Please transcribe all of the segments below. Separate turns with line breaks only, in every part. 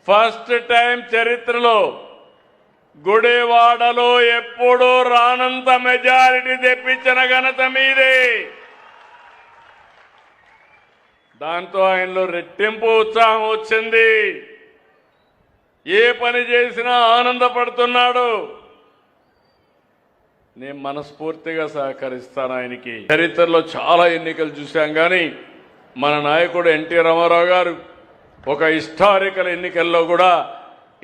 First time చరిత్రలో గుడివాడలో ఎప్పుడూ రానంత మెజారిటీ తెప్పించిన ఘనత మీదే. దాంతో ఆయనలో రెట్టింపు ఉత్సాహం వచ్చింది. ఏ పని చేసినా ఆనందపడుతున్నాడు. నేను మనస్ఫూర్తిగా సహకరిస్తాను ఆయనకి. చరిత్రలో చాలా ఎన్నికలు చూశాం, కానీ మన నాయకుడు ఎన్టీ రామారావు గారు ఒక హిస్టారికల్ ఎన్నికల్లో కూడా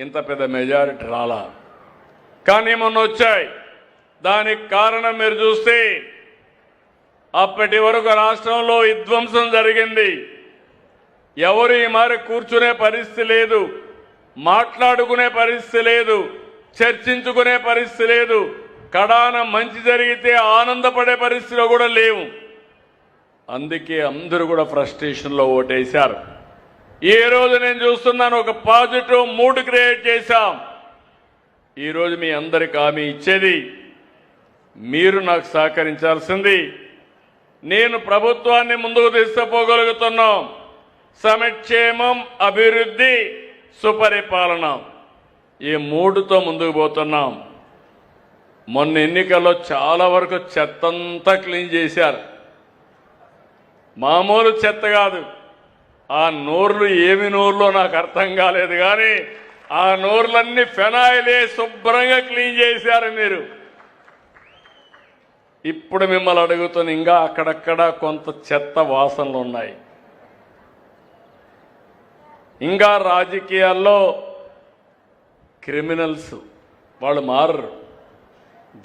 ఇంత పెద్ద మెజారిటీ రాలా, కానీ మొన్న వచ్చాయి. దానికి కారణం మీరు చూస్తే అప్పటి వరకు రాష్ట్రంలో విధ్వంసం జరిగింది. ఎవరు ఈ మారి కూర్చునే పరిస్థితి లేదు, మాట్లాడుకునే పరిస్థితి లేదు, చర్చించుకునే పరిస్థితి లేదు, కడాన మంచి జరిగితే ఆనందపడే పరిస్థితిలో కూడా లేవు. అందుకే అందరూ కూడా ఫ్రస్ట్రేషన్లో ఓటేశారు. ఈ రోజు నేను చూస్తున్నాను, ఒక పాజిటివ్ మూడ్ క్రియేట్ చేశాం. ఈరోజు మీ అందరికి హామీ ఇచ్చేది, మీరు నాకు సహకరించాల్సింది. నేను ప్రభుత్వాన్ని ముందుకు తీసుకుపోగలుగుతున్నాం. సంక్షేమం, అభివృద్ధి, సుపరిపాలన, ఈ మూడుతో ముందుకు పోతున్నాం. మొన్న ఎన్నికల్లో చాలా వరకు చెత్తంతా క్లీన్ చేశారు. మామూలు చెత్త కాదు. ఆ నోర్లు ఏమి నోర్లో నాకు అర్థం కాలేదు, కానీ ఆ నోర్లన్నీ ఫెనాయిలే శుభ్రంగా క్లీన్ చేశారు మీరు. ఇప్పుడు మిమ్మల్ని అడుగుతున్న, ఇంకా అక్కడక్కడ కొంత చెత్త వాసనలు ఉన్నాయి. ఇంకా రాజకీయాల్లో క్రిమినల్స్ వాళ్ళు మారరు,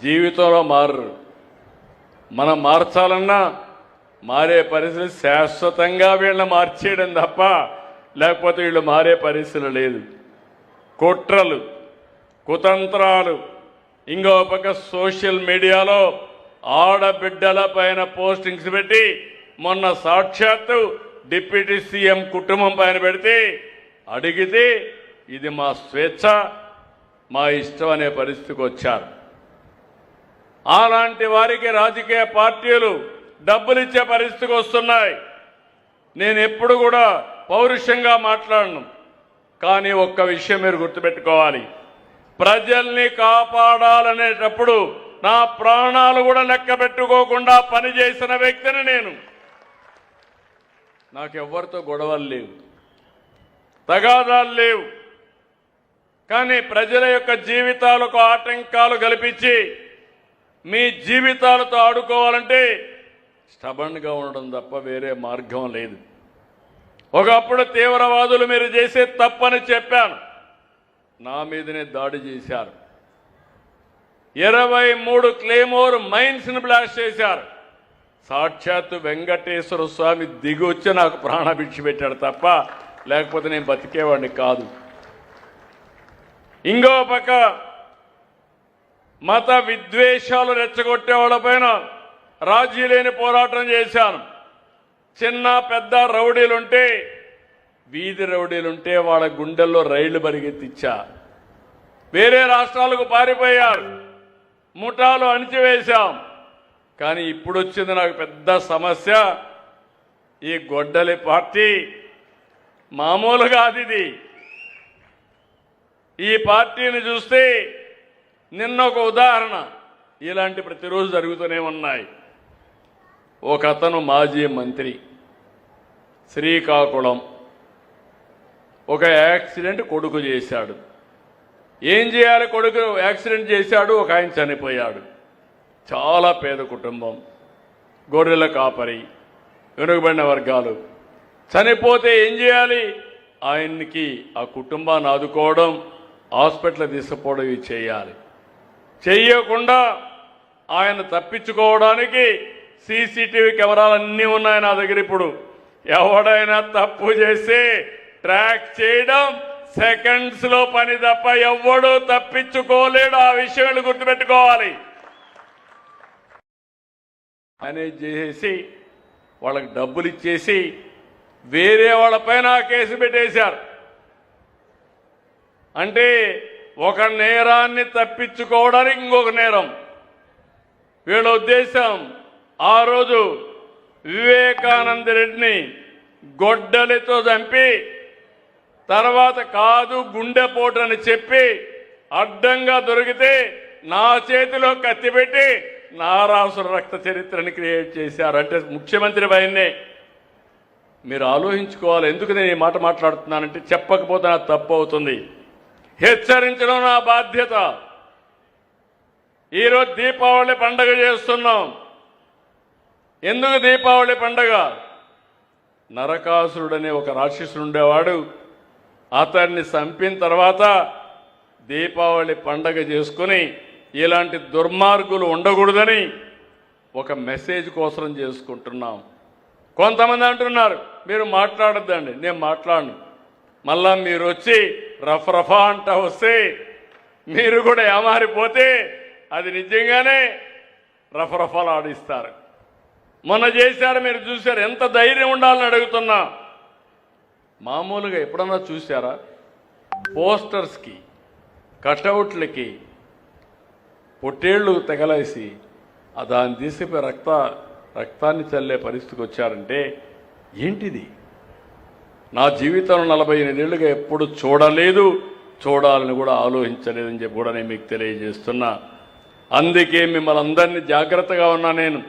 జీవితంలో మారరు. మనం మార్చాలన్నా మారే పరిస్థితి శాశ్వతంగా వీళ్ళని మార్చేయడం తప్ప లేకపోతే వీళ్ళు మారే పరిస్థితి లేదు. కుట్రలు, కుతంత్రాలు, ఇంకో పక్క సోషల్ మీడియాలో ఆడబిడ్డల పైన పోస్టింగ్స్ పెట్టి, మొన్న సాక్షాత్తు డిప్యూటీ సీఎం కుటుంబం పైన పెడితే అడిగితే ఇది మా స్వేచ్ఛ, మా ఇష్టం అనే పరిస్థితికి వచ్చారు. అలాంటి వారికి రాజకీయ పార్టీలు డబ్బులు ఇచ్చే పరిస్థితికి వస్తున్నాయి. నేను ఎప్పుడు కూడా పౌరుషంగా మాట్లాడను, కానీ ఒక్క విషయం మీరు గుర్తుపెట్టుకోవాలి. ప్రజల్ని కాపాడాలనేటప్పుడు నా ప్రాణాలు కూడా లెక్క పెట్టుకోకుండా పనిచేసిన వ్యక్తిని నేను. నాకెవ్వరితో గొడవలు లేవు, తగాదాలు లేవు, కానీ ప్రజల యొక్క జీవితాలకు ఆటంకాలు కల్పించి మీ జీవితాలతో ఆడుకోవాలంటే స్టబన్గా ఉండడం తప్ప వేరే మార్గం లేదు. ఒకప్పుడు తీవ్రవాదులు మీరు చేసే తప్పని చెప్పాను, నా మీదనే దాడి చేశారు. 23 క్లేమోర్ మైన్స్ని బ్లాస్ట్ చేశారు. సాక్షాత్తు వెంకటేశ్వర స్వామి దిగి వచ్చి నాకు ప్రాణభిక్ష పెట్టాడు తప్ప లేకపోతే నేను బతికేవాడిని కాదు. ఇంకో పక్క మత విద్వేషాలు రెచ్చగొట్టే వాళ్ళపైన రాజీ లేని పోరాటం చేశాను. చిన్న పెద్ద రౌడీలుంటే, వీధి రౌడీలుంటే వాళ్ళ గుండెల్లో రైళ్లు పరిగెత్తిచ్చా. వేరే రాష్ట్రాలకు పారిపోయారు, ముఠాలు అణిచివేశాం. కానీ ఇప్పుడు వచ్చింది నాకు పెద్ద సమస్య. ఈ గొడ్డలి పార్టీ మామూలుగా అది. ఈ పార్టీని చూస్తే నిన్న ఒక ఉదాహరణ, ఇలాంటి ప్రతిరోజు జరుగుతూనే ఉన్నాయి. ఒక అతను మాజీ మంత్రి, శ్రీకాకుళం, ఒక యాక్సిడెంట్ కొడుకు చేశాడు. ఏం చేయాలి, కొడుకు యాక్సిడెంట్ చేశాడు, ఒక ఆయన చనిపోయాడు. చాలా పేద కుటుంబం, గొర్రెల కాపరి, వెనుకబడిన వర్గాలు. చనిపోతే ఏం చేయాలి, ఆయన్ని ఆ కుటుంబాన్ని ఆదుకోవడం, హాస్పిటల్ తీసుకుపోవడం ఇవి చేయాలి. చెయ్యకుండా ఆయన తప్పించుకోవడానికి సీసీటీవీ కెమెరాలు అన్నీ ఉన్నాయి నా దగ్గర. ఇప్పుడు ఎవడైనా తప్పు చేస్తే ట్రాక్ చేయడం సెకండ్స్లో పని తప్ప ఎవడూ తప్పించుకోలేడు. ఆ విషయాలు గుర్తుపెట్టుకోవాలి. మేనేజ్ చేసేసి వాళ్ళకి డబ్బులు ఇచ్చేసి వేరే వాళ్ళపైన కేసు పెట్టేశారు. అంటే ఒక నేరాన్ని తప్పించుకోవడానికి ఇంకొక నేరం. వీళ్ళ ఉద్దేశం ఆ రోజు వివేకానంద రెడ్డిని గొడ్డలితో చంపి తర్వాత కాదు గుండెపోటు అని చెప్పి అడ్డంగా దొరికితే నా చేతిలో కత్తి పెట్టి నారాసుర రక్త చరిత్రని క్రియేట్ చేశారు. అంటే ముఖ్యమంత్రి పైనే మీరు ఆలోచించుకోవాలి. ఎందుకు నేను ఈ మాట మాట్లాడుతున్నానంటే చెప్పకపోతే నాకు తప్పు అవుతుంది. హెచ్చరించడం నా బాధ్యత. ఈరోజు దీపావళి పండగ చేస్తున్నాం. ఎందుకు దీపావళి పండగ? నరకాసురుడనే ఒక రాక్షసుడు ఉండేవాడు. అతన్ని చంపిన తర్వాత దీపావళి పండగ చేసుకుని ఇలాంటి దుర్మార్గులు ఉండకూడదని ఒక మెసేజ్ కోసం చేసుకుంటున్నాం. కొంతమంది అంటున్నారు మీరు మాట్లాడొద్దండి. నేను మాట్లాడను. మళ్ళా మీరు వచ్చి రఫా అంట వస్తే మీరు కూడా ఏమారిపోతే అది నిజంగానే రఫాలు ఆడిస్తారు. మొన్న చేశారు, మీరు చూశారు. ఎంత ధైర్యం ఉండాలని అడుగుతున్నా. మామూలుగా ఎప్పుడన్నా చూశారా? పోస్టర్స్కి కటౌట్లకి పొట్టేళ్లు తెగలేసి దాన్ని తీసిపోయి రక్తాన్ని చల్లే పరిస్థితికి వచ్చారంటే ఏంటిది? నా జీవితంలో 48 ఏళ్ళుగా ఎప్పుడు చూడలేదు, చూడాలని కూడా ఆలోచించలేదని చెప్పి కూడా నేను మీకు తెలియజేస్తున్నా. అందుకే మిమ్మల్ని అందరినీ జాగ్రత్తగా ఉన్నా నేను.